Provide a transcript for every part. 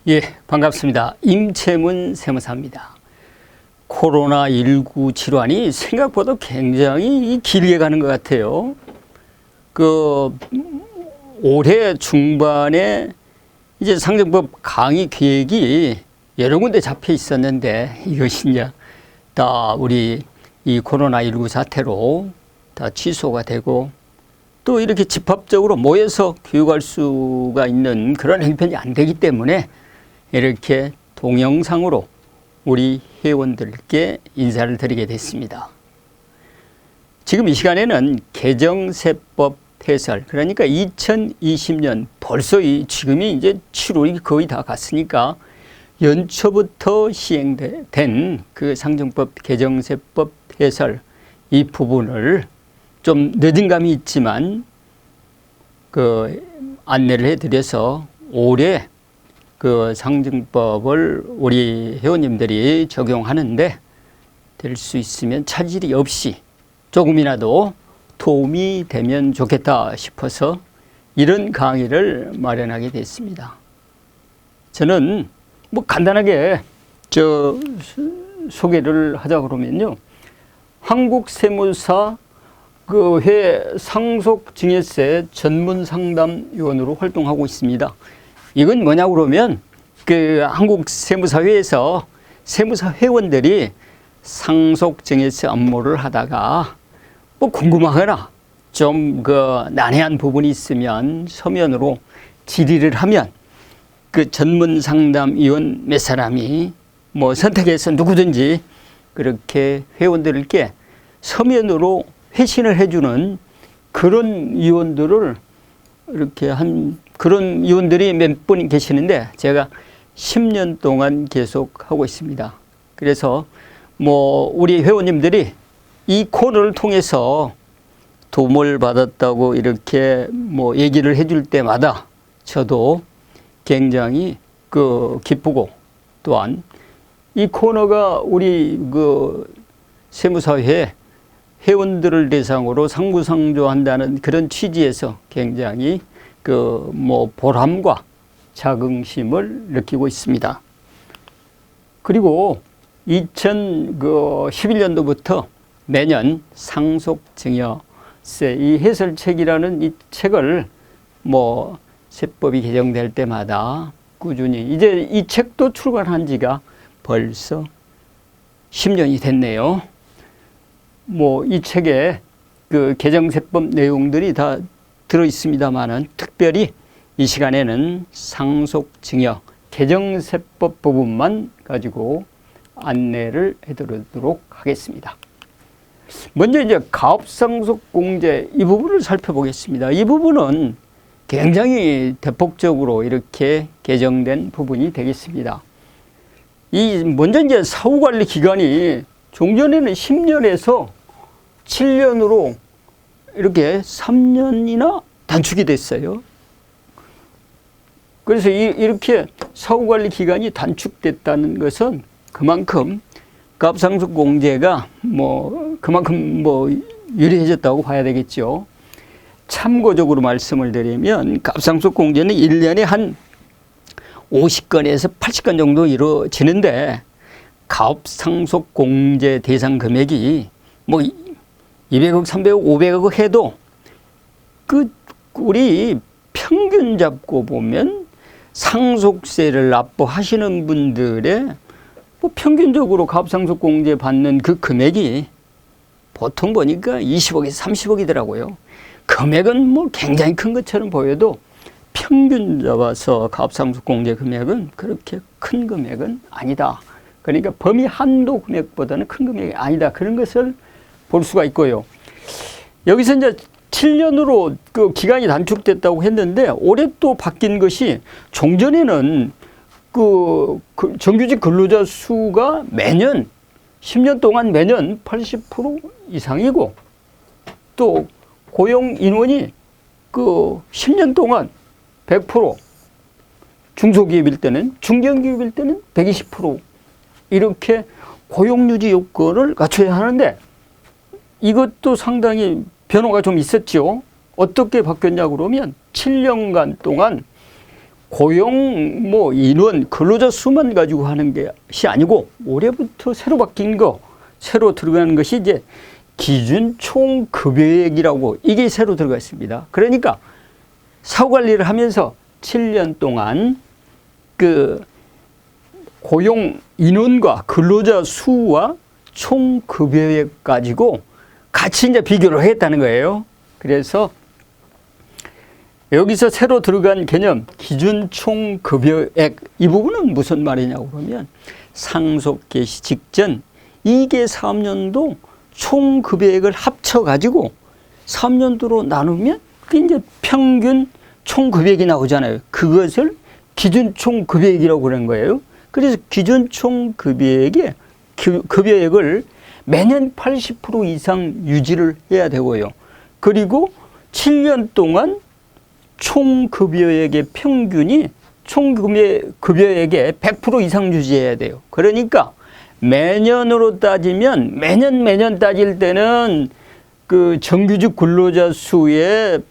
예, 반갑습니다. 임채문 세무사입니다. 코로나19 질환이 생각보다 굉장히 길게 가는 것 같아요. 올해 중반에 이제 상정법 강의 계획이 여러 군데 잡혀 있었는데 이것이 이제 다 우리 이 코로나19 사태로 다 취소가 되고 또 이렇게 집합적으로 모여서 교육할 수가 있는 그런 형편이 안 되기 때문에 이렇게 동영상으로 우리 회원들께 인사를 드리게 됐습니다. 지금 이 시간에는 개정세법 해설, 그러니까 2020년 벌써 지금이 이제 7월이 거의 다 갔으니까 연초부터 시행된 그 상정법 개정세법 해설 이 부분을 좀 늦은 감이 있지만 안내를 해드려서 올해 상정법을 우리 회원님들이 적용하는데 될 수 있으면 차질이 없이 조금이라도 도움이 되면 좋겠다 싶어서 이런 강의를 마련하게 됐습니다. 저는 간단하게 소개를 하자 그러면요. 한국세무사 회 상속증여세 전문상담위원으로 활동하고 있습니다. 이건 뭐냐고 그러면 한국세무사회에서 세무사 회원들이 상속증여세 업무를 하다가 궁금하거나 좀 난해한 부분이 있으면 서면으로 질의를 하면 전문상담위원 몇 사람이 선택해서 누구든지 그렇게 회원들께 서면으로 회신을 해주는 그런 위원들을 이렇게 그런 위원들이 몇 분 계시는데 제가 10년 동안 계속 하고 있습니다. 그래서 우리 회원님들이 이 코너를 통해서 도움을 받았다고 이렇게 얘기를 해줄 때마다 저도 굉장히 기쁘고 또한 이 코너가 우리 세무사회 회원들을 대상으로 상부상조한다는 그런 취지에서 굉장히 보람과 자긍심을 느끼고 있습니다. 그리고 2011년도부터 매년 상속증여세 이 해설책이라는 이 책을 세법이 개정될 때마다 꾸준히 이제 이 책도 출간한 지가 벌써 10년이 됐네요. 이 책에 개정세법 내용들이 다 들어 있습니다만은 특별히 이 시간에는 상속증여 개정세법 부분만 가지고 안내를 해드리도록 하겠습니다. 먼저 이제 가업상속공제 이 부분을 살펴보겠습니다. 이 부분은 굉장히 대폭적으로 이렇게 개정된 부분이 되겠습니다. 먼저 이제 사후관리 기간이 종전에는 10년에서 7년으로 이렇게 3년이나 단축이 됐어요. 그래서 이렇게 사후관리 기간이 단축됐다는 것은 그만큼 가업상속공제가 그만큼 유리해졌다고 봐야 되겠죠. 참고적으로 말씀을 드리면 가업상속공제는 1년에 한 50건에서 80건 정도 이루어지는데 가업상속공제 대상 금액이 200억, 300억, 500억 해도 우리 평균 잡고 보면 상속세를 납부하시는 분들의 평균적으로 가업상속공제 받는 그 금액이 보통 보니까 20억에서 30억이더라고요. 금액은 굉장히 큰 것처럼 보여도 평균 잡아서 가업상속공제 금액은 그렇게 큰 금액은 아니다. 그러니까 범위 한도 금액보다는 큰 금액이 아니다. 그런 것을 볼 수가 있고요. 여기서 이제 7년으로 기간이 단축됐다고 했는데 올해 또 바뀐 것이 종전에는 정규직 근로자 수가 매년 10년 동안 매년 80% 이상이고 또 고용 인원이 10년 동안 100% 중소기업일 때는 중견기업일 때는 120% 이렇게 고용유지 요건을 갖춰야 하는데 이것도 상당히 변화가 좀 있었죠. 어떻게 바뀌었냐 그러면 7년간 동안 고용 뭐 인원 근로자 수만 가지고 하는 것이 아니고 올해부터 새로 바뀐 거, 새로 들어가는 것이 이제 기준 총 급여액이라고 이게 새로 들어가 있습니다. 그러니까 사후 관리를 하면서 7년 동안 그 고용 인원과 근로자 수와 총 급여액 가지고 같이 이제 비교를 하겠다는 거예요. 그래서 여기서 새로 들어간 개념 기준 총 급여액, 이 부분은 무슨 말이냐고 그러면 상속 개시 직전 2개 사업년도 총 급여액을 합쳐 가지고 3년도로 나누면 그게 이제 평균 총 급여액이 나오잖아요. 그것을 기준 총 급여액이라고 그러는 거예요. 그래서 기준 총 급여액을 매년 80% 이상 유지를 해야 되고요. 그리고 7년 동안 총 급여액의 평균이 총 급여액의 100% 이상 유지해야 돼요. 그러니까 매년으로 따지면 매년 따질 때는 그 정규직 근로자 수의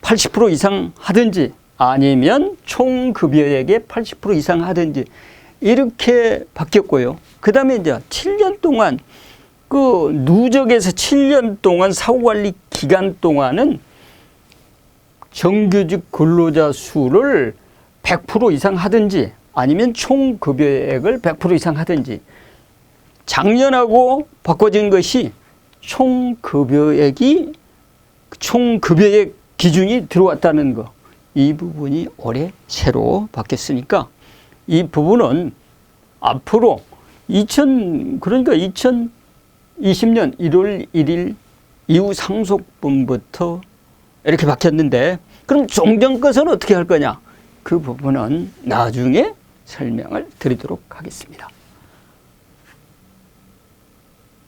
80% 이상 하든지 아니면 총 급여액의 80% 이상 하든지 이렇게 바뀌었고요. 그 다음에 이제 7년 동안 그 누적에서 7년 동안 사후관리 기간 동안은 정규직 근로자 수를 100% 이상 하든지 아니면 총 급여액을 100% 이상 하든지 작년하고 바꿔진 것이 총 급여액 기준이 들어왔다는 거. 이 부분이 올해 새로 바뀌었으니까 이 부분은 앞으로 그러니까 2020년 1월 1일 이후 상속분부터 이렇게 바뀌었는데 그럼 종전 것은 어떻게 할 거냐? 그 부분은 나중에 설명을 드리도록 하겠습니다.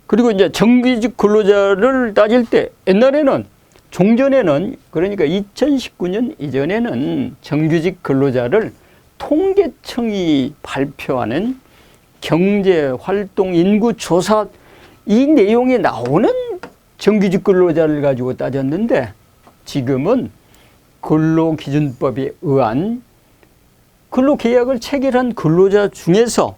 그리고 이제 정규직 근로자를 따질 때 옛날에는 종전에는 그러니까 2019년 이전에는 정규직 근로자를 통계청이 발표하는 경제활동 인구조사 이 내용에 나오는 정규직 근로자를 가지고 따졌는데 지금은 근로기준법에 의한 근로계약을 체결한 근로자 중에서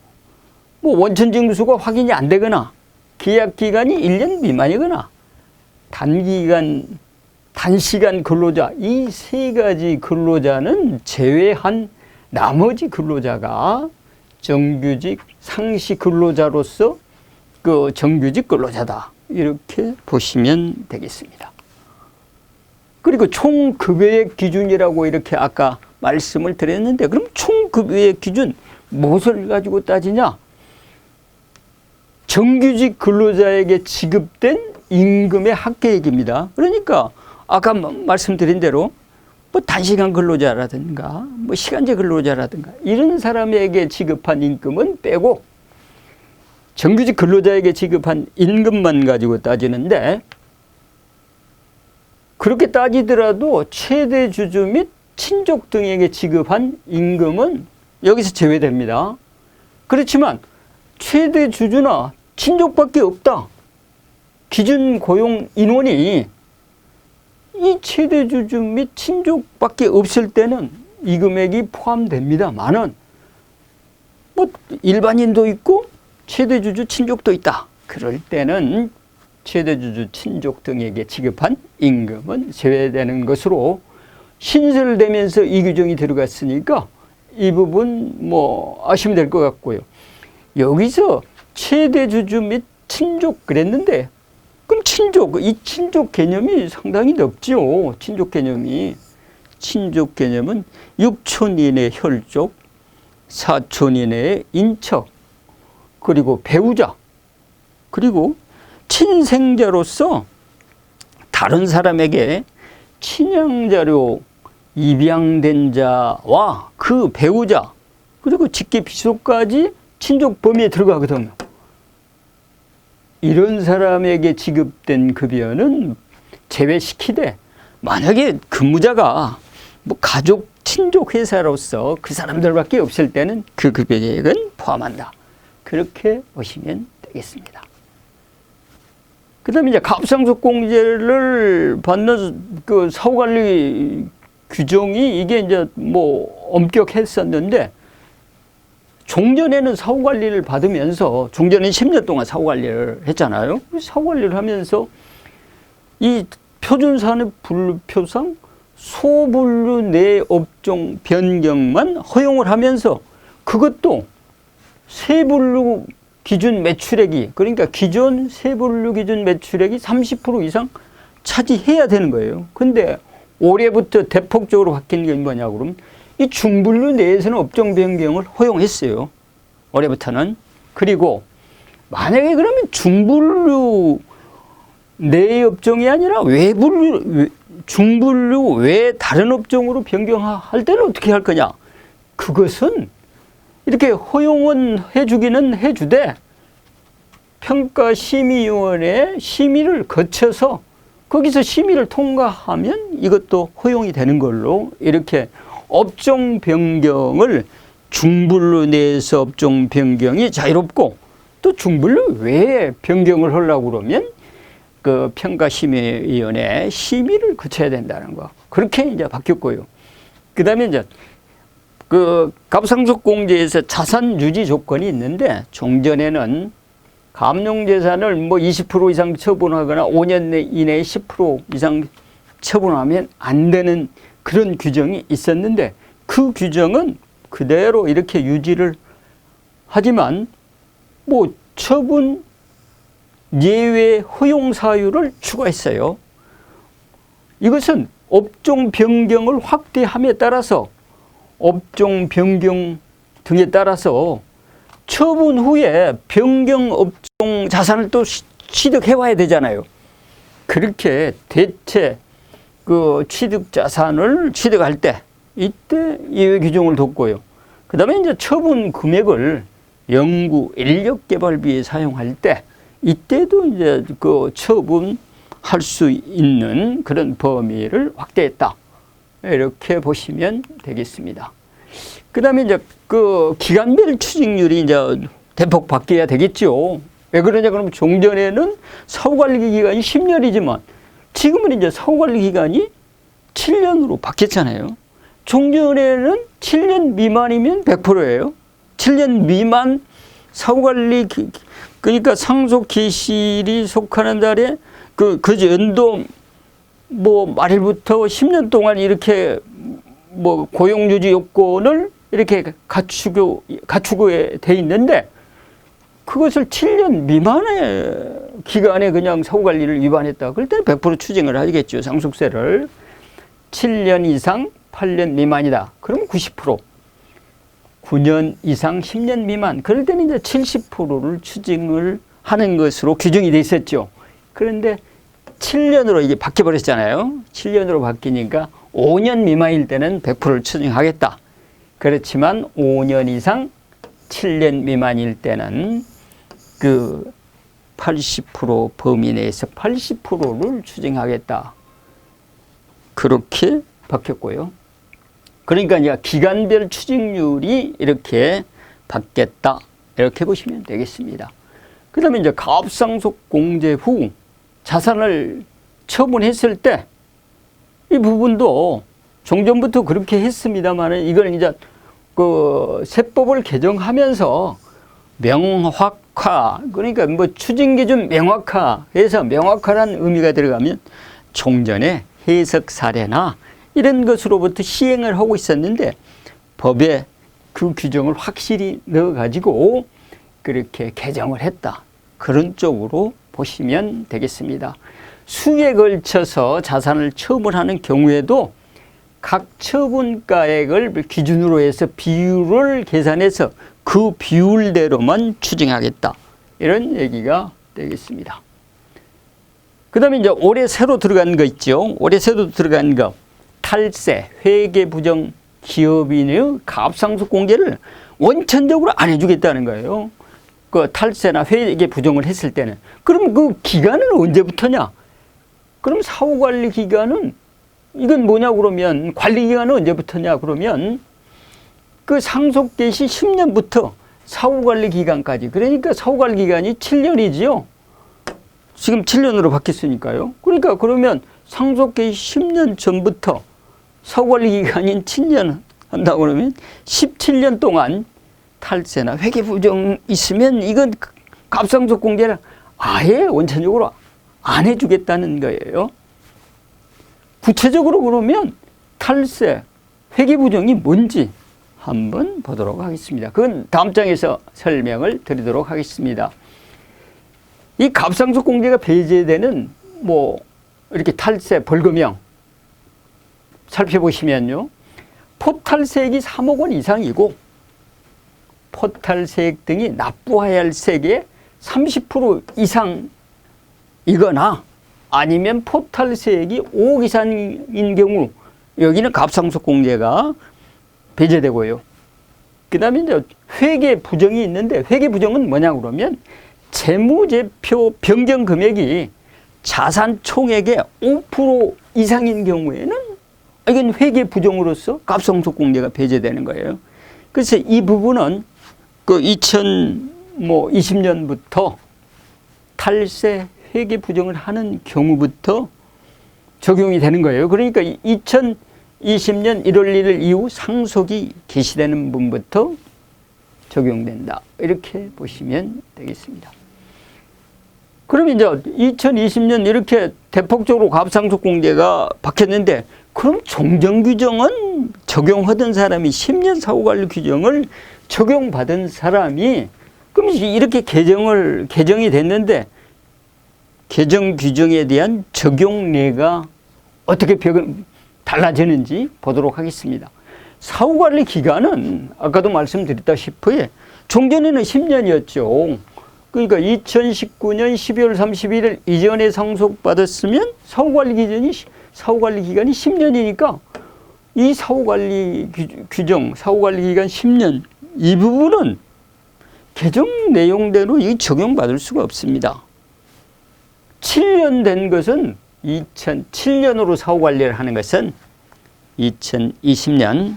뭐 원천징수가 확인이 안 되거나 계약기간이 1년 미만이거나 단시간 근로자 이 세 가지 근로자는 제외한 나머지 근로자가 정규직 상시 근로자로서 그 정규직 근로자다 이렇게 보시면 되겠습니다. 그리고 총급여액 기준이라고 이렇게 아까 말씀을 드렸는데 그럼 총급여액 기준 무엇을 가지고 따지냐? 정규직 근로자에게 지급된 임금의 합계액입니다. 그러니까 아까 말씀드린 대로 뭐 단시간 근로자라든가 뭐 시간제 근로자라든가 이런 사람에게 지급한 임금은 빼고 정규직 근로자에게 지급한 임금만 가지고 따지는데 그렇게 따지더라도 최대 주주 및 친족 등에게 지급한 임금은 여기서 제외됩니다. 그렇지만 최대 주주나 친족밖에 없다. 기준 고용 인원이 이 최대 주주 및 친족밖에 없을 때는 이 금액이 포함됩니다만은 뭐 일반인도 있고 최대 주주 친족도 있다. 그럴 때는 최대 주주 친족 등에게 지급한 임금은 제외되는 것으로 신설되면서 이 규정이 들어갔으니까 이 부분 뭐 아시면 될 것 같고요. 여기서 최대 주주 및 친족 그랬는데 그럼 이 친족 개념이 상당히 넓죠. 친족 개념은 6촌 이내의 혈족, 4촌 이내의 인척, 그리고 배우자, 그리고 친생자로서 다른 사람에게 친양자료 입양된 자와 그 배우자 그리고 직계 비속까지 친족 범위에 들어가거든요. 이런 사람에게 지급된 급여는 제외시키되 만약에 근무자가 뭐 가족 친족 회사로서 그 사람들밖에 없을 때는 그 급여액은 포함한다. 그렇게 보시면 되겠습니다. 그 다음에 이제 갑상선공제를 받는 그 사후관리 규정이 이게 이제 뭐 엄격했었는데 종전에는 사후관리를 받으면서 종전에 10년 동안 사후관리를 했잖아요. 사후관리를 하면서 이 표준산업분류표상 소분류 내 업종 변경만 허용을 하면서 그것도 세분류 기준 매출액이 그러니까 기존 세분류 기준 매출액이 30% 이상 차지해야 되는 거예요. 근데 올해부터 대폭적으로 바뀐 게 뭐냐 그러면 이 중분류 내에서는 업종 변경을 허용했어요. 올해부터는. 그리고 만약에 그러면 중분류 내 업종이 아니라 외분류, 중분류 외 다른 업종으로 변경할 때는 어떻게 할 거냐. 그것은 이렇게 허용은 해주기는 해주되 평가심의위원회 심의를 거쳐서 거기서 심의를 통과하면 이것도 허용이 되는 걸로 이렇게 업종 변경을 중분류 내에서 업종 변경이 자유롭고 또 중분류 외에 변경을 하려고 그러면 그 평가심의위원회 심의를 거쳐야 된다는 거. 그렇게 이제 바뀌었고요. 그 다음에 이제 그 갑상선공제에서 자산 유지 조건이 있는데 종전에는 감농재산을 뭐 20% 이상 처분하거나 5년 이내에 10% 이상 처분하면 안 되는 그런 규정이 있었는데 그 규정은 그대로 이렇게 유지를 하지만 뭐 처분 예외 허용 사유를 추가했어요. 이것은 업종 변경을 확대함에 따라서 업종 변경 등에 따라서 처분 후에 변경 업종 자산을 또 취득해 와야 되잖아요. 그렇게 대체 그 취득 자산을 취득할 때 이때 예외 규정을 뒀고요. 그 다음에 이제 처분 금액을 연구 인력 개발비에 사용할 때 이때도 이제 그 처분할 수 있는 그런 범위를 확대했다. 이렇게 보시면 되겠습니다. 그 다음에 이제 그 기간별 추징률이 이제 대폭 바뀌어야 되겠죠. 왜 그러냐 그러면 종전에는 사후관리 기간이 10년이지만 지금은 이제 사후관리 기간이 7년으로 바뀌었잖아요. 종전에는 7년 미만이면 100%예요. 7년 미만 사후관리 그러니까 상속 기실이 속하는 달에 그 연도 뭐 말일부터 10년 동안 이렇게 뭐 고용유지 요건을 이렇게 갖추게 돼 있는데 그것을 7년 미만의 기간에 그냥 사후관리를 위반했다. 그럴 때는 100% 추징을 하겠죠. 상속세를. 7년 이상 8년 미만이다. 그러면 90%. 9년 이상 10년 미만. 그럴 때는 이제 70%를 추징을 하는 것으로 규정이 돼 있었죠. 그런데 7년으로 이게 바뀌어버렸잖아요. 7년으로 바뀌니까 5년 미만일 때는 100%를 추징하겠다. 그렇지만 5년 이상 7년 미만일 때는 그 80% 범위 내에서 80%를 추징하겠다. 그렇게 바뀌었고요. 그러니까 이제 기간별 추징률이 이렇게 바뀌었다. 이렇게 보시면 되겠습니다. 그 다음에 이제 가압상속 공제 후 자산을 처분했을 때 이 부분도 종전부터 그렇게 했습니다만 이걸 이제 그 세법을 개정하면서 명확화 그러니까 뭐 추징 기준 명확화해서 명확화라는 의미가 들어가면 종전에 해석 사례나 이런 것으로부터 시행을 하고 있었는데 법에 그 규정을 확실히 넣어가지고 그렇게 개정을 했다. 그런 쪽으로 보시면 되겠습니다. 수에 걸쳐서 자산을 처분하는 경우에도 각 처분가액을 기준으로 해서 비율을 계산해서 그 비율대로만 추징하겠다. 이런 얘기가 되겠습니다. 그 다음에 이제 올해 새로 들어간 거 있죠. 올해 새로 들어간 거. 탈세, 회계부정 기업인의 가압상속 공제를 원천적으로 안 해주겠다는 거예요. 그 탈세나 회계 부정을 했을 때는. 그럼 그 기간은 언제부터냐? 그럼 사후관리 기간은 이건 뭐냐 그러면 관리 기간은 언제부터냐 그러면 그 상속 개시 10년부터 사후관리 기간까지. 그러니까 사후관리 기간이 7년이지요. 지금 7년으로 바뀌었으니까요. 그러니까 그러면 상속 개시 10년 전부터 사후관리 기간인 7년 한다고 그러면 17년 동안 탈세나 회계 부정 있으면 이건 갑상속 공제를 아예 원천적으로 안 해주겠다는 거예요. 구체적으로 그러면 탈세, 회계 부정이 뭔지 한번 보도록 하겠습니다. 그건 다음 장에서 설명을 드리도록 하겠습니다. 이 갑상속 공제가 배제되는 뭐 이렇게 탈세, 벌금형 살펴보시면요. 포탈세액이 3억 원 이상이고 포탈세액 등이 납부해야 할 세액의 30% 이상이거나 아니면 포탈세액이 5억 이상인 경우 여기는 갑상속 공제가 배제되고요. 그 다음에 이제 회계 부정이 있는데 회계 부정은 뭐냐 그러면 재무제표 변경 금액이 자산 총액의 5% 이상인 경우에는 이건 회계 부정으로서 갑상속 공제가 배제되는 거예요. 그래서 이 부분은 그 2020년부터 탈세 회계 부정을 하는 경우부터 적용이 되는 거예요. 그러니까 2020년 1월 1일 이후 상속이 개시되는 분부터 적용된다. 이렇게 보시면 되겠습니다. 그럼 이제 2020년 이렇게 대폭적으로 갑상속 공제가 바뀌었는데 그럼 종전규정은 적용하던 사람이 10년 사후관리 규정을 적용받은 사람이 그럼 이렇게 개정이 됐는데 개정 규정에 대한 적용례가 어떻게 달라지는지 보도록 하겠습니다. 사후관리 기간은 아까도 말씀드렸다시피 종전에는 10년이었죠. 그러니까 2019년 12월 31일 이전에 상속받았으면 사후관리 기간이 10년이니까 이 사후관리 규정, 사후관리 기간 10년 이 부분은 개정 내용대로 이 적용받을 수가 없습니다. 7년 된 것은 2007년으로 사후관리를 하는 것은 2020년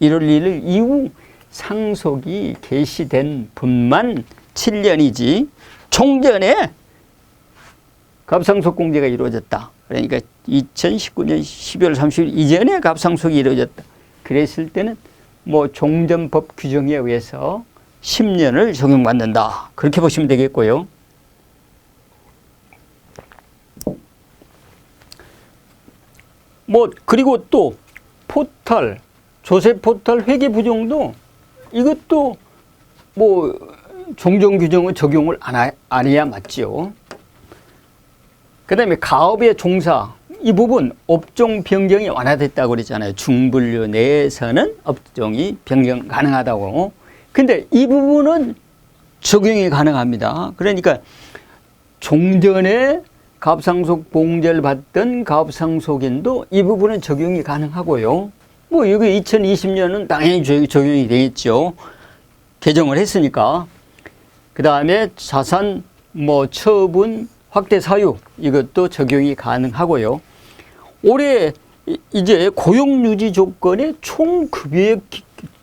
1월 1일 이후 상속이 개시된 분만 7년이지 종전에 갑상속 공제가 이루어졌다. 그러니까 2019년 12월 30일 이전에 갑상속이 이루어졌다. 그랬을 때는 뭐 종전법 규정에 의해서 10년을 적용받는다. 그렇게 보시면 되겠고요. 뭐 그리고 또 포탈, 조세 포탈 회계 부정도 이것도 뭐 종전 규정은 적용을 안 해야 맞죠. 그 다음에 가업의 종사 이 부분 업종 변경이 완화됐다고 그랬잖아요. 중분류 내에서는 업종이 변경 가능하다고. 근데 이 부분은 적용이 가능합니다. 그러니까 종전에 갑상속 봉제를 받던 갑상속인도 이 부분은 적용이 가능하고요. 뭐 여기 2020년은 당연히 적용이 되겠죠. 개정을 했으니까. 그 다음에 자산 뭐 처분 확대 사유 이것도 적용이 가능하고요. 올해 이제 고용유지 조건의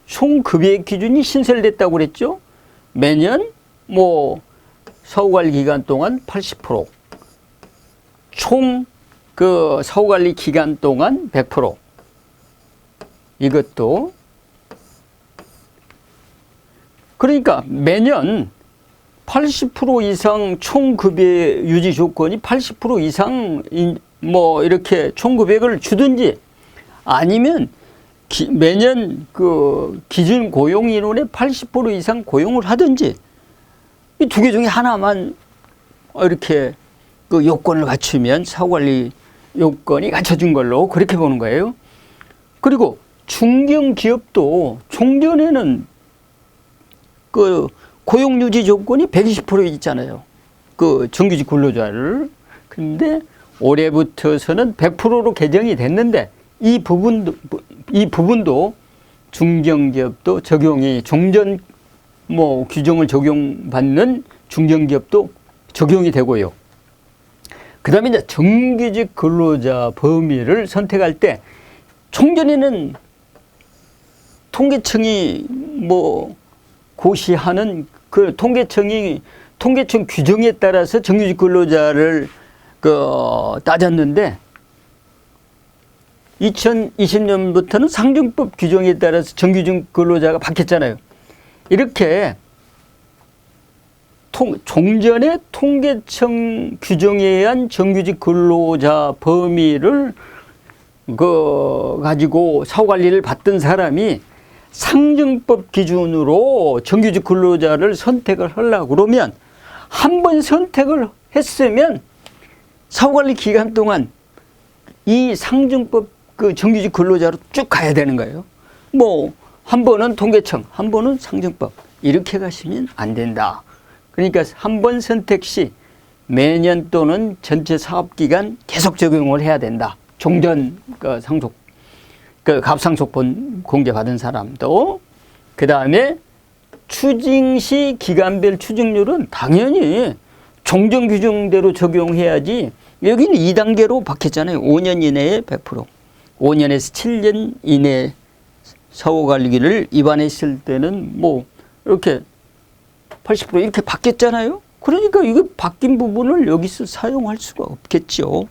총급여액 기준이 신설됐다고 그랬죠. 매년 뭐 사후관리 기간 동안 80%, 총 그 사후관리 기간 동안 100%. 이것도 그러니까 매년 80% 이상 총급여 유지 조건이 80% 이상 뭐 이렇게 총급여를 주든지 아니면 매년 그 기준 고용 인원의 80% 이상 고용을 하든지 이 두 개 중에 하나만 이렇게 그 요건을 갖추면 사후관리 요건이 갖춰진 걸로 그렇게 보는 거예요. 그리고 중견기업도 종전에는 그 고용유지 조건이 120% 있잖아요. 그 정규직 근로자를. 근데 올해부터서는 100%로 개정이 됐는데 이 부분도 중견기업도 적용이 종전 뭐 규정을 적용받는 중견기업도 적용이 되고요. 그 다음에 이제 정규직 근로자 범위를 선택할 때 종전에는 통계청이 뭐 고시하는 그 통계청 규정에 따라서 정규직 근로자를 그 따졌는데 2020년부터는 상증법 규정에 따라서 정규직 근로자가 바뀌었잖아요. 이렇게 종전의 통계청 규정에 의한 정규직 근로자 범위를 가지고 사후관리를 받던 사람이 상증법 기준으로 정규직 근로자를 선택을 하려고 그러면 한 번 선택을 했으면 사후관리 기간 동안 이 상증법 정규직 근로자로 쭉 가야 되는 거예요. 뭐 한 번은 통계청, 한 번은 상증법 이렇게 가시면 안 된다. 그러니까 한 번 선택 시 매년 또는 전체 사업기간 계속 적용을 해야 된다. 종전 갑상속 공제 받은 사람도. 그 다음에 추징 시 기간별 추징률은 당연히 종전 규정대로 적용해야지. 여기는 2단계로 바뀌었잖아요. 5년 이내에 100%, 5년에서 7년 이내 사후관리기를 위반했을 때는 뭐 이렇게 80% 이렇게 바뀌었잖아요. 그러니까 이거 바뀐 부분을 여기서 사용할 수가 없겠죠.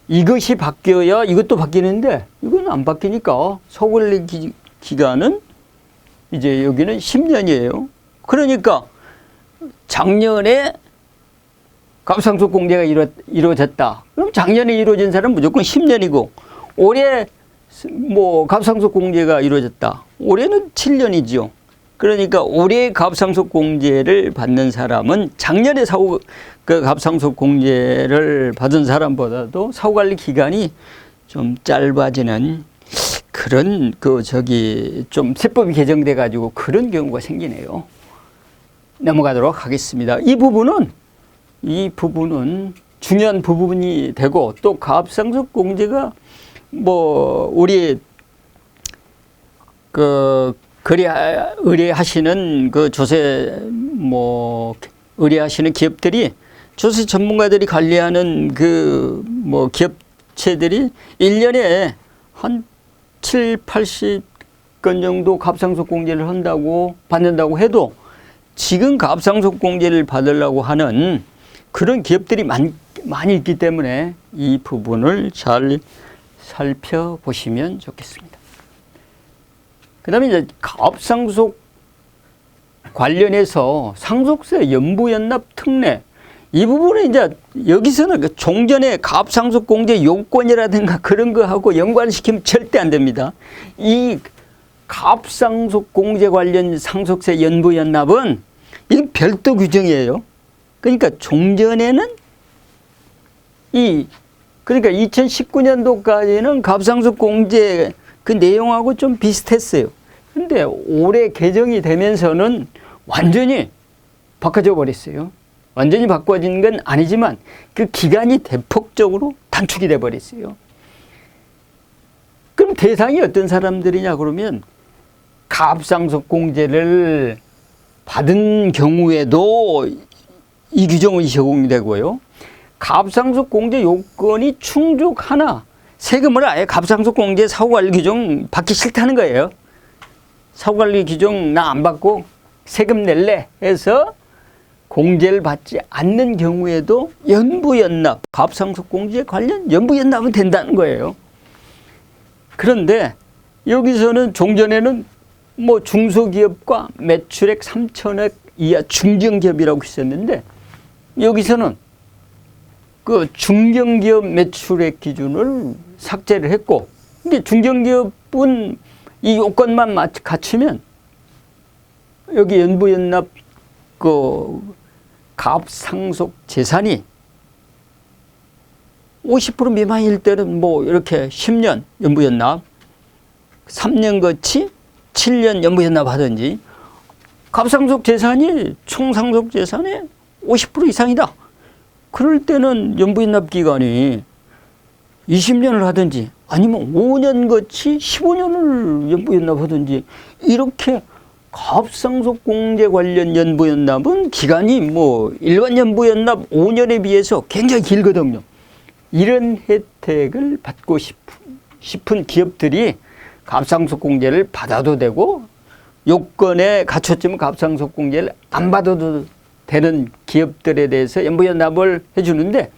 이것이 바뀌어야 이것도 바뀌는데 이건 안 바뀌니까 사후관리 기간은 이제 여기는 10년이에요. 그러니까 작년에 갑상속 공제가 이루어졌다. 그럼 작년에 이루어진 사람은 무조건 10년이고 올해 뭐 갑상속 공제가 이루어졌다. 올해는 7년이죠. 그러니까 올해 갑상속 공제를 받는 사람은 작년에 갑상속 공제를 받은 사람보다도 사후관리 기간이 좀 짧아지는 그런 좀 세법이 개정돼 가지고 그런 경우가 생기네요. 넘어가도록 하겠습니다. 이 부분은 중요한 부분이 되고, 또 갑상속 공제가 뭐 우리 의뢰하시는 의뢰하시는 기업들이, 조세 전문가들이 관리하는 기업체들이 1년에 한 7, 80건 정도 갑상속 공제를 받는다고 해도 지금 갑상속 공제를 받으려고 하는 그런 기업들이 많이 있기 때문에 이 부분을 잘 살펴보시면 좋겠습니다. 그 다음에 이제 갑상속 관련해서 상속세 연부연납 특례, 이 부분은 이제 여기서는 종전의 갑상속 공제 요건이라든가 그런 거하고 연관시키면 절대 안 됩니다. 이 갑상속 공제 관련 상속세 연부연납은 이건 별도 규정이에요. 그러니까 종전에는 그러니까 2019년도까지는 갑상속 공제 그 내용하고 좀 비슷했어요. 근데 올해 개정이 되면서는 완전히 바꿔져 버렸어요. 완전히 바꿔진 건 아니지만 그 기간이 대폭적으로 단축이 돼 버렸어요. 그럼 대상이 어떤 사람들이냐 그러면 갑상속 공제를 받은 경우에도 이 규정이 적용이 되고요. 갑상속 공제 요건이 충족하나 세금을 아예 갑상속 공제 사후관리 규정 받기 싫다는 거예요. 사후관리 규정 나 안 받고 세금 낼래 해서 공제를 받지 않는 경우에도 연부연납, 갑상속 공제 관련 연부연납은 된다는 거예요. 그런데 여기서는 종전에는 뭐 중소기업과 매출액 3천억 이하 중견기업이라고 있었는데 여기서는 그 중견기업 매출액 기준을 삭제를 했고, 근데 중견기업은 이 요건만 갖추면 여기 연부연납 갑상속 재산이 50% 미만일 때는 뭐 이렇게 10년 연부연납, 3년 거치 7년 연부연납 하든지, 갑상속 재산이 총상속 재산의 50% 이상이다. 그럴 때는 연부연납 기간이 20년을 하든지 아니면 5년 거치 15년을 연부연납 하든지, 이렇게 갑상속 공제 관련 연부연납은 기간이 뭐 일반 연부연납 5년에 비해서 굉장히 길거든요. 이런 혜택을 받고 싶은 기업들이 갑상속 공제를 받아도 되고, 요건에 갖췄지만 갑상속 공제를 안 받아도 되는 기업들에 대해서 연부연납을 해주는데,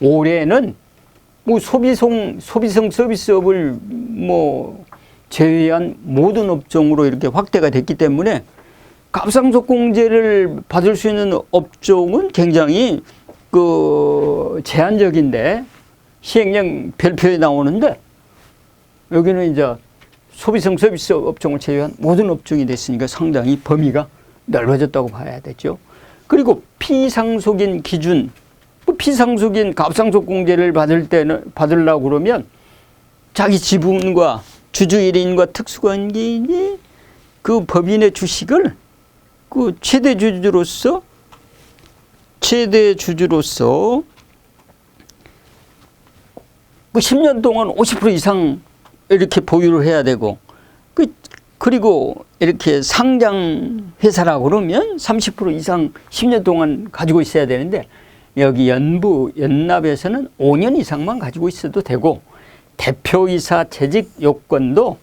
올해는 뭐 소비성 서비스업을 뭐 제외한 모든 업종으로 이렇게 확대가 됐기 때문에 갑상선공제를 받을 수 있는 업종은 굉장히 그 제한적인데 시행령 별표에 나오는데 여기는 이제 소비성 서비스 업종을 제외한 모든 업종이 됐으니까 상당히 범위가 넓어졌다고 봐야 되죠. 그리고 피상속인 기준, 피상속인 갑상선공제를 받으려고 그러면 자기 지분과 주주 1인과 특수관계인이 그 법인의 주식을 그 최대 주주로서 그 10년 동안 50% 이상 이렇게 보유를 해야 되고, 그리고 이렇게 상장 회사라고 그러면 30% 이상 10년 동안 가지고 있어야 되는데, 여기 연납에서는 5년 이상만 가지고 있어도 되고, 대표이사 재직 요건도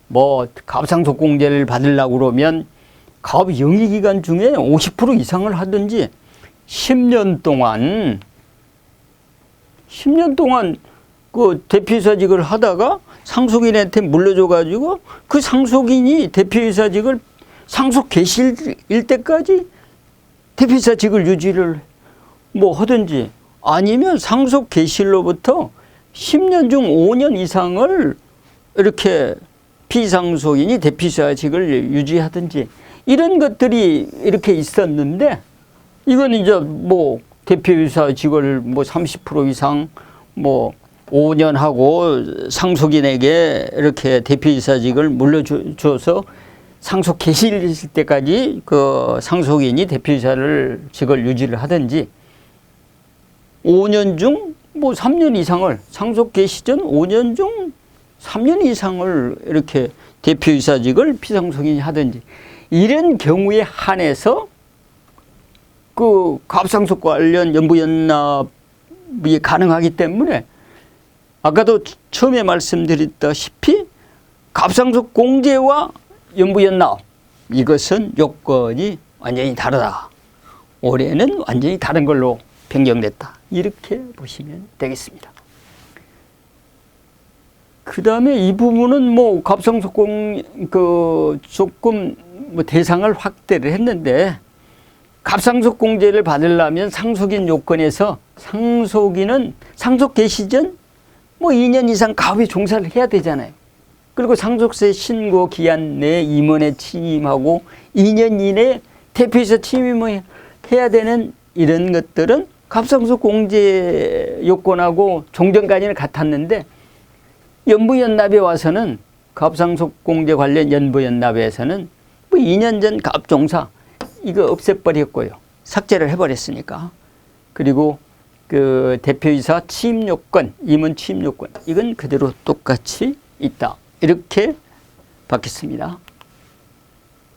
뭐 갑상선공제를 받으려고 그러면 가업 영위기간 중에 50% 이상을 하든지 10년 동안 그 대표이사직을 하다가 상속인한테 물려줘가지고 그 상속인이 대표이사직을 상속 개시일 때까지 대표이사직을 유지를 뭐 하든지, 아니면 상속 개시일로부터 10년 중 5년 이상을 이렇게 피상속인이 대표이사직을 유지하든지, 이런 것들이 이렇게 있었는데, 이건 이제 뭐 대표이사직을 뭐 30% 이상 뭐 5년 하고 상속인에게 이렇게 대표이사직을 물려줘서 상속 개시일 때까지 그 상속인이 대표이사직을 유지를 하든지, 5년 중 뭐 3년 이상을, 상속 개시 전 5년 중 3년 이상을 이렇게 대표이사직을 피상속인이 하든지, 이런 경우에 한해서 그 갑상선 관련 연부연납이 가능하기 때문에, 아까도 처음에 말씀드렸다시피 갑상선 공제와 연부연납, 이것은 요건이 완전히 다르다. 올해는 완전히 다른 걸로 변경됐다. 이렇게 보시면 되겠습니다. 그 다음에 이 부분은 뭐 갑상선 조금 뭐 대상을 확대를 했는데, 갑상선 공제를 받으려면 상속인 요건에서 상속인은 상속 개시 전 뭐 2년 이상 가업에 종사를 해야 되잖아요. 그리고 상속세 신고 기한 내에 임원에 취임하고 2년 이내에 대표이사 취임을 해야 되는 이런 것들은 갑상선 공제 요건하고 종전까지는 같았는데, 연부연납에 와서는 갑상선 공제 관련 연부연납에서는 뭐 2년 전 가업종사 이거 없애버렸고요. 삭제를 해버렸으니까. 그리고 그 대표이사 취임 요건, 임원 취임 요건, 이건 그대로 똑같이 있다. 이렇게 바뀌었습니다.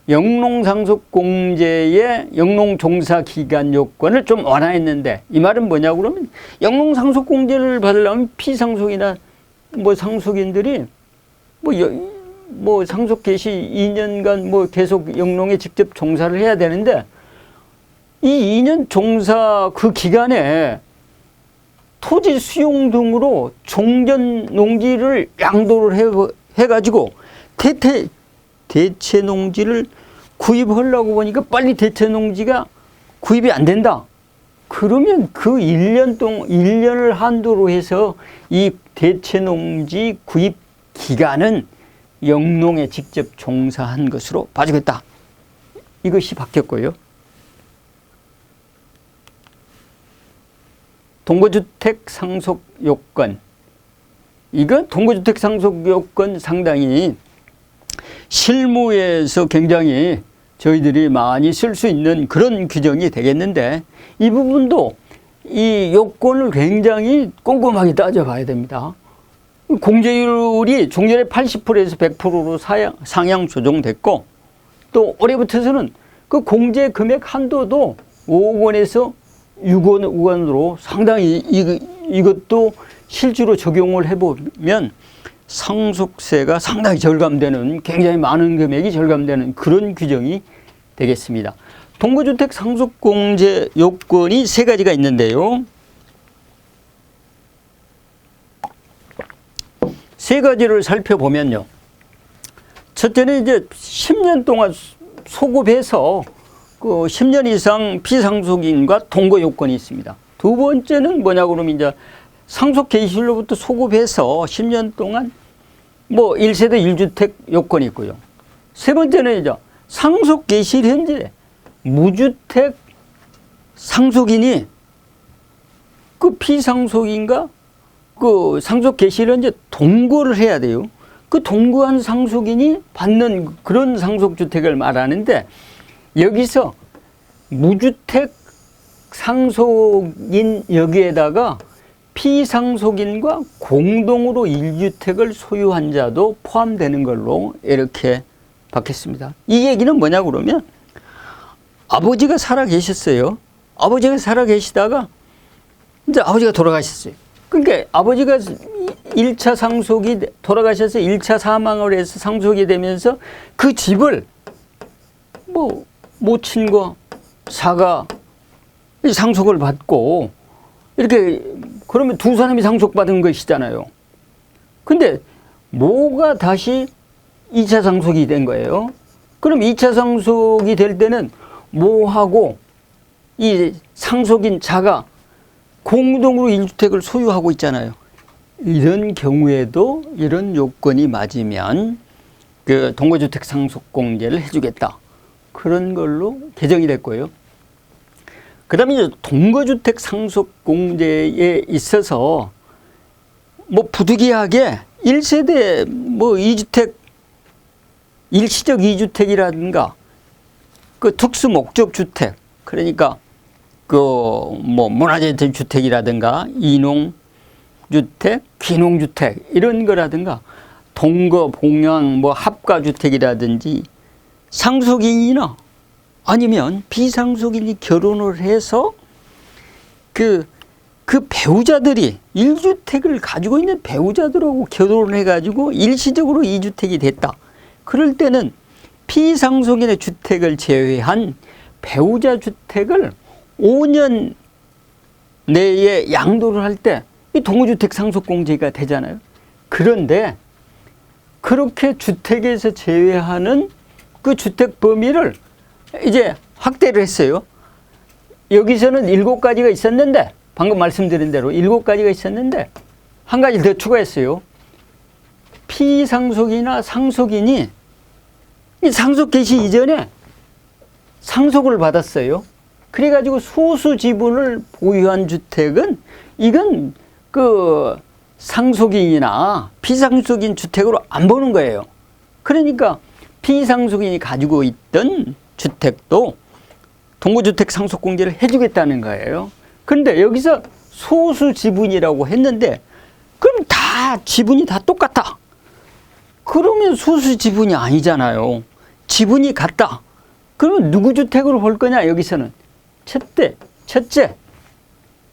영농상속공제의 영농종사기간 요건을 좀 완화했는데, 이 말은 뭐냐고 그러면, 영농상속공제를 받으려면 피상속이나 뭐 상속인들이 뭐 상속 개시 2년간 뭐 계속 영농에 직접 종사를 해야 되는데, 이 2년 종사 그 기간에 토지 수용 등으로 종전 농지를 양도를 해가지고 대체 농지를 구입하려고 보니까 빨리 대체 농지가 구입이 안 된다. 그러면 그 1년을 한도로 해서 이 대체 농지 구입 기간은 영농에 직접 종사한 것으로 봐주겠다. 이것이 바뀌었고요. 동거주택 상속 요건, 이거 동거주택 상속 요건 상당히 실무에서 굉장히 저희들이 많이 쓸 수 있는 그런 규정이 되겠는데, 이 부분도 이 요건을 굉장히 꼼꼼하게 따져봐야 됩니다. 공제율이 종전에 80%에서 100%로 상향 조정됐고, 또 올해부터서는 그 공제 금액 한도도 5억 원에서 6억 원으로 상당히 이것도 실제로 적용을 해보면 상속세가 상당히 절감되는, 굉장히 많은 금액이 절감되는 그런 규정이 되겠습니다. 동거주택 상속공제 요건이 3가지가 있는데요. 세 가지를 살펴보면요. 첫째는 이제 10년 동안 소급해서 그 10년 이상 비상속인과 동거 요건이 있습니다. 두 번째는 뭐냐고 그러면 이제 상속 개시일로부터 소급해서 10년 동안 뭐 1세대 1주택 요건이 있고요. 세 번째는 이제 상속 개시일 현재 무주택 상속인이 그 피상속인과 그 상속 개시일 현재 동거를 해야 돼요. 그 동거한 상속인이 받는 그런 상속주택을 말하는데, 여기서 무주택 상속인 여기에다가 피상속인과 공동으로 1주택을 소유한 자도 포함되는 걸로 이렇게 받겠습니다. 이 얘기는 뭐냐고 그러면, 아버지가 살아 계셨어요. 아버지가 살아 계시다가 이제 아버지가 돌아가셨어요. 그러니까 아버지가 1차 상속이 돌아가셔서 1차 사망을 해서 상속이 되면서 그 집을 뭐 모친과 사가 상속을 받고 이렇게, 그러면 두 사람이 상속받은 것이잖아요. 근데 모가 다시 2차 상속이 된 거예요. 그럼 2차 상속이 될 때는 모하고 이 상속인 자가 공동으로 1주택을 소유하고 있잖아요. 이런 경우에도 이런 요건이 맞으면 그 동거주택 상속공제를 해주겠다. 그런 걸로 개정이 됐고요. 그 다음에 이제 동거주택 상속공제에 있어서 뭐 부득이하게 1세대 뭐 2주택, 일시적 2주택이라든가 그 특수 목적 주택, 그러니까 그 뭐 문화재 주택이라든가 이농주택, 귀농주택 이런 거라든가 동거, 봉양, 뭐 합가주택이라든지 상속인이나 아니면 비상속인이 결혼을 해서 그 배우자들이 1주택을 가지고 있는 배우자들하고 결혼을 해가지고 일시적으로 2주택이 됐다. 그럴 때는 피상속인의 주택을 제외한 배우자 주택을 5년 내에 양도를 할 때 이 동거주택 상속공제가 되잖아요. 그런데 그렇게 주택에서 제외하는 그 주택 범위를 이제 확대를 했어요. 여기서는 7가지가 있었는데, 방금 말씀드린 대로 7가지가 있었는데 한 가지 더 추가했어요. 피상속이나 상속인이 이 상속 개시 이전에 상속을 받았어요. 그래가지고 소수 지분을 보유한 주택은 이건 그 상속인이나 피상속인 주택으로 안 보는 거예요. 그러니까 피상속인이 가지고 있던 주택도 동거주택 상속공제를 해주겠다는 거예요. 그런데 여기서 소수 지분이라고 했는데, 그럼 다 지분이 다 똑같다. 그러면 소수 지분이 아니잖아요. 지분이 같다. 그러면 누구 주택으로 볼 거냐 여기서는. 첫째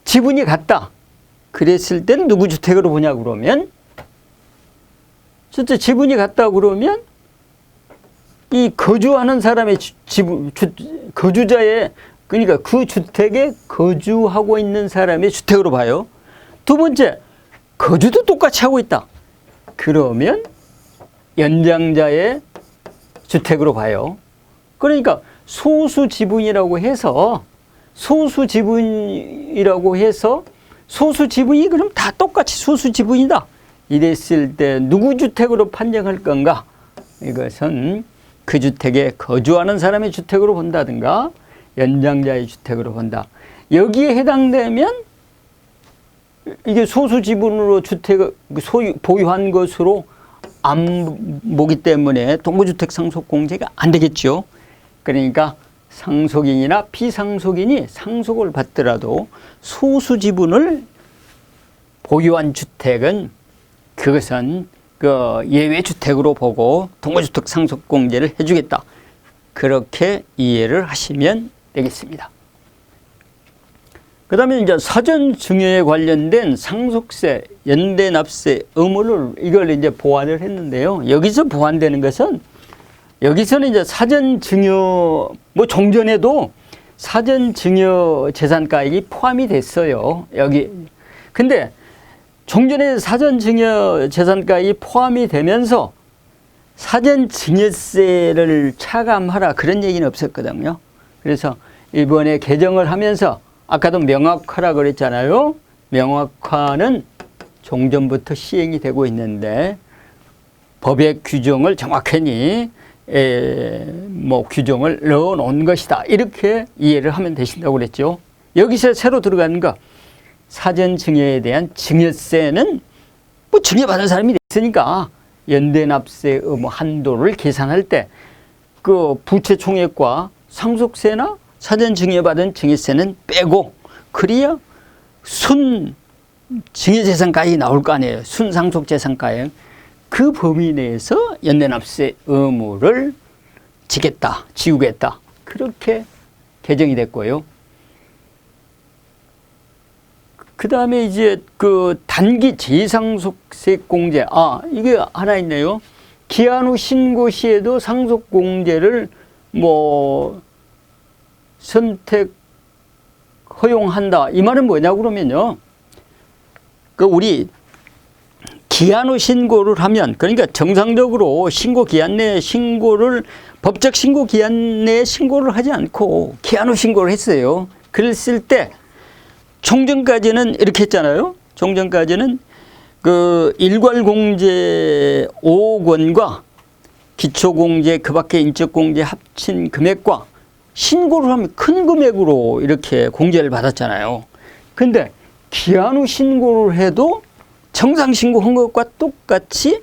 지분이 같다. 그랬을 때는 누구 주택으로 보냐 그러면, 첫째 지분이 같다 그러면 이 거주하는 사람의 거주자의, 그러니까 그 주택에 거주하고 있는 사람의 주택으로 봐요. 두 번째, 거주도 똑같이 하고 있다. 그러면 연장자의 주택으로 봐요. 그러니까 소수 지분이라고 해서 소수 지분이 그럼 다 똑같이 소수 지분이다. 이랬을 때 누구 주택으로 판정할 건가? 이것은 그 주택에 거주하는 사람의 주택으로 본다든가 연장자의 주택으로 본다. 여기에 해당되면 이게 소수 지분으로 주택을 보유한 것으로 안 보기 때문에 동거주택 상속공제가 안 되겠죠. 그러니까 상속인이나 피상속인이 상속을 받더라도 소수 지분을 보유한 주택은 그것은 그 예외 주택으로 보고 동거주택 상속공제를 해주겠다. 그렇게 이해를 하시면 되겠습니다. 그 다음에 이제 사전 증여에 관련된 상속세, 연대납세 의무를 이걸 이제 보완을 했는데요. 여기서 보완되는 것은, 여기서는 이제 사전 증여, 뭐 종전에도 사전 증여 재산가액이 포함이 됐어요. 여기. 근데 종전에 사전증여 재산가액이 포함이 되면서 사전증여세를 차감하라 그런 얘기는 없었거든요. 그래서 이번에 개정을 하면서 아까도 명확화라 그랬잖아요. 명확화는 종전부터 시행이 되고 있는데 법의 규정을 정확하니 규정을 넣어 놓은 것이다. 이렇게 이해를 하면 되신다고 그랬죠. 여기서 새로 들어가는 거 사전증여에 대한 증여세는 뭐 증여받은 사람이 됐으니까 연대납세 의무 한도를 계산할 때 그 부채 총액과 상속세나 사전증여받은 증여세는 빼고 그래야 순 증여재산가액이 나올 거 아니에요. 순상속재산가액. 그 범위 내에서 연대납세 의무를 지우겠다. 그렇게 개정이 됐고요. 그 다음에 이제 그 단기 재상속세공제. 이게 하나 있네요. 기한 후 신고 시에도 상속공제를 선택 허용한다. 이 말은 뭐냐고 그러면요. 우리 기한 후 신고를 하면, 그러니까 정상적으로 신고 기한 내에 법적 신고 기한 내에 신고를 하지 않고 기한 후 신고를 했어요. 그랬을 때 종전까지는 이렇게 했잖아요. 종전까지는 그 일괄공제 5억 원과 기초공제 그 밖에 인적공제 합친 금액과 신고를 하면 큰 금액으로 이렇게 공제를 받았잖아요. 근데 기한 후 신고를 해도 정상 신고한 것과 똑같이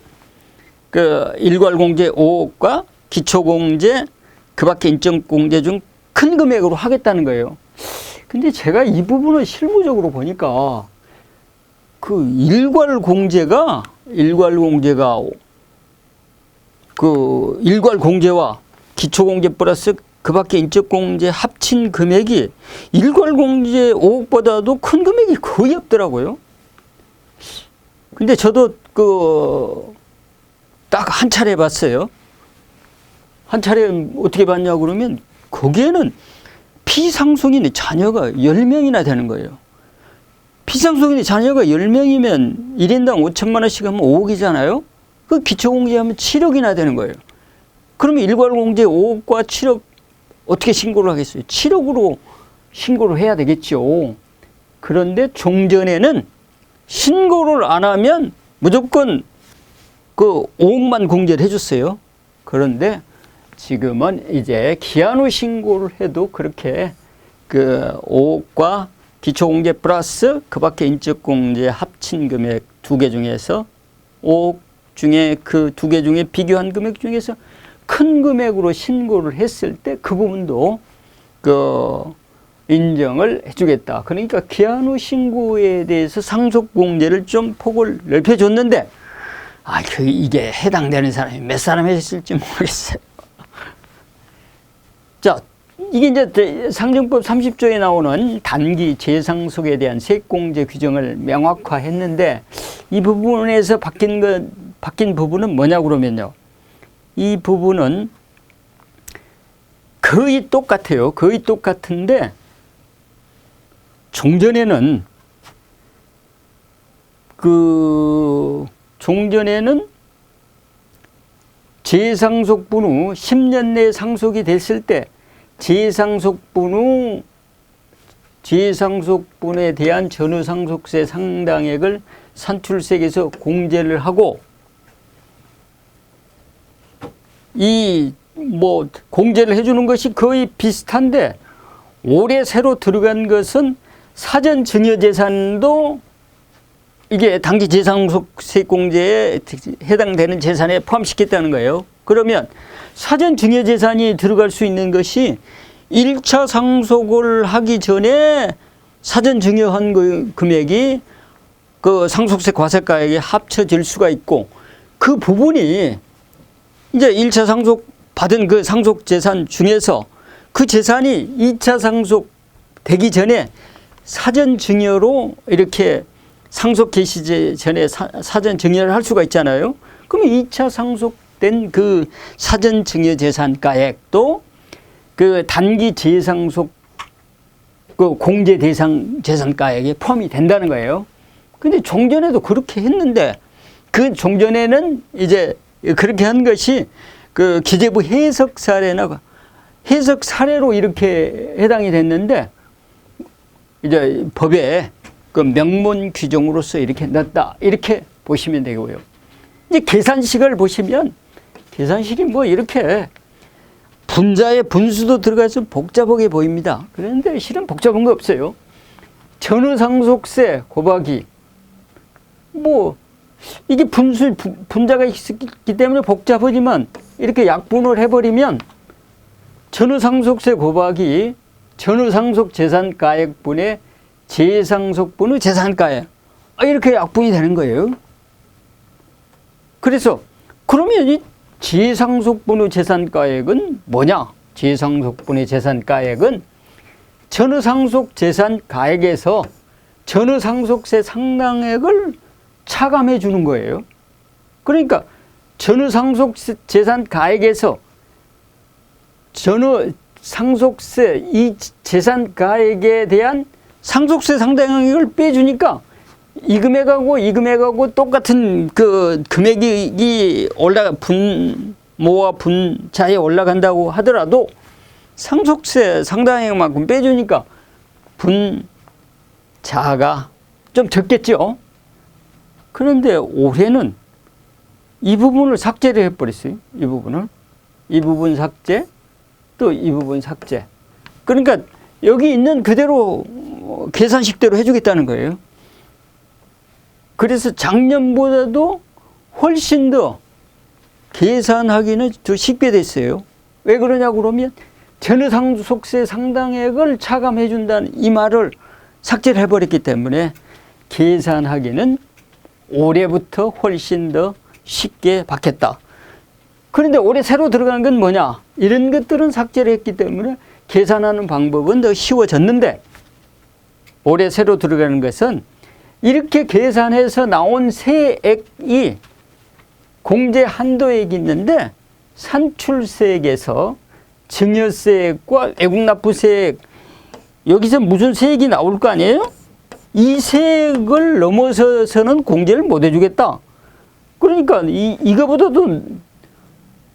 그 일괄공제 5억과 기초공제 그 밖에 인적공제 중 큰 금액으로 하겠다는 거예요. 근데 제가 이 부분을 실무적으로 보니까 그 일괄공제와 기초공제 플러스 그 밖에 인적공제 합친 금액이 일괄공제 5억보다도 큰 금액이 거의 없더라고요. 근데 저도 딱 한 차례 봤어요. 한 차례 어떻게 봤냐 그러면 거기에는 피상속인의 자녀가 10명이나 되는 거예요. 피상속인의 자녀가 10명이면 1인당 5천만 원씩 하면 5억이잖아요. 그 기초공제하면 7억이나 되는 거예요. 그러면 일괄공제 5억과 7억 어떻게 신고를 하겠어요? 7억으로 신고를 해야 되겠죠. 그런데 종전에는 신고를 안 하면 무조건 그 5억만 공제를 해줬어요. 그런데 지금은 이제 기한 후 신고를 해도 그렇게 그 5억과 기초공제 플러스 그 밖에 인적공제 합친 금액 2개 중에서 5억 중에 그 2개 중에 비교한 금액 중에서 큰 금액으로 신고를 했을 때 그 부분도 인정을 해주겠다. 그러니까 기한 후 신고에 대해서 상속공제를 좀 폭을 넓혀줬는데 이게 해당되는 사람이 몇 사람 했을지 모르겠어요. 자, 이게 이제 상정법 30조에 나오는 단기 재상속에 대한 세액공제 규정을 명확화했는데 이 부분에서 바뀐 부분은 뭐냐고 그러면요. 이 부분은 거의 똑같아요. 거의 똑같은데 종전에는 재상속분 후 10년 내에 상속이 됐을 때 재상속분에 대한 전후상속세 상당액을 산출세에서 공제를 하고 공제를 해주는 것이 거의 비슷한데 올해 새로 들어간 것은 사전증여재산도 이게 단기 재상속세공제에 해당되는 재산에 포함시켰다는 거예요. 그러면 사전증여재산이 들어갈 수 있는 것이 1차 상속을 하기 전에 사전증여한 그 금액이 그 상속세 과세가액에 합쳐질 수가 있고 그 부분이 이제 1차 상속 받은 그 상속재산 중에서 그 재산이 2차 상속 되기 전에 사전증여로 이렇게 상속 개시 전에 사전증여를 할 수가 있잖아요. 그러면 2차 상속된 그 사전증여 재산가액도 그 단기 재상속 그 공제 대상 재산가액에 포함이 된다는 거예요. 근데 종전에도 그렇게 했는데 그 종전에는 이제 그렇게 한 것이 그 기재부 해석 사례나 해석 사례로 이렇게 해당이 됐는데 이제 법에 그 명문 규정으로서 이렇게 넣었다 이렇게 보시면 되고요. 이제 계산식을 보시면 계산식이 뭐 이렇게 분자의 분수도 들어가서 복잡하게 보입니다. 그런데 실은 복잡한 거 없어요. 전후상속세 곱하기 뭐 이게 분자가 있기 때문에 복잡하지만 이렇게 약분을 해버리면 전후상속세 곱하기 전후상속재산가액분의 재상속분의 재산가액 이렇게 약분이 되는 거예요. 그래서 그러면 이 재상속분의 재산가액은 뭐냐? 재상속분의 재산가액은 전후상속재산가액에서 전후상속세 상당액을 차감해 주는 거예요. 그러니까 전후상속재산가액에서 전후상속세 이 재산가액에 대한 상속세 상당액을 빼주니까 이 금액하고 이 금액하고 똑같은 그 금액이 분모와 분자에 올라간다고 하더라도 상속세 상당액만큼 빼주니까 분자가 좀 적겠죠. 그런데 올해는 이 부분을 삭제를 해버렸어요. 이 부분을. 이 부분 삭제, 또 이 부분 삭제. 그러니까 여기 있는 그대로 계산식대로 해주겠다는 거예요. 그래서 작년보다도 훨씬 더 계산하기는 더 쉽게 됐어요. 왜 그러냐고 그러면 전후상속세 상당액을 차감해 준다는 이 말을 삭제를 해버렸기 때문에 계산하기는 올해부터 훨씬 더 쉽게 받겠다. 그런데 올해 새로 들어간 건 뭐냐? 이런 것들은 삭제를 했기 때문에 계산하는 방법은 더 쉬워졌는데 올해 새로 들어가는 것은 이렇게 계산해서 나온 세액이 공제 한도액이 있는데 산출세액에서 증여세액과 외국납부세액 여기서 무슨 세액이 나올 거 아니에요? 이 세액을 넘어서서는 공제를 못 해주겠다. 그러니까 이거보다도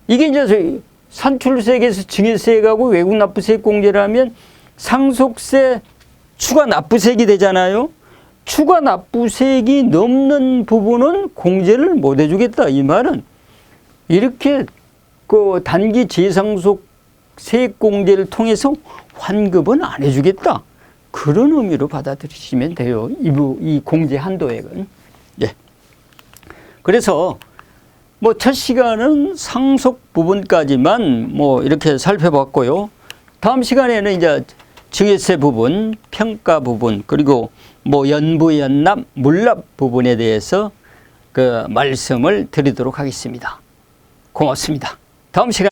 이게 이제 산출세액에서 증여세액하고 외국납부세액 공제를 하면 상속세 추가 납부세액이 되잖아요. 추가 납부세액이 넘는 부분은 공제를 못 해주겠다. 이 말은 이렇게 그 단기 재상속 세액 공제를 통해서 환급은 안 해주겠다. 그런 의미로 받아들이시면 돼요. 이 공제 한도액은. 예. 그래서 뭐 첫 시간은 상속 부분까지만 뭐 이렇게 살펴봤고요. 다음 시간에는 이제 증여세 부분, 평가 부분, 그리고 뭐 연부, 연납, 물납 부분에 대해서 그 말씀을 드리도록 하겠습니다. 고맙습니다. 다음 시간.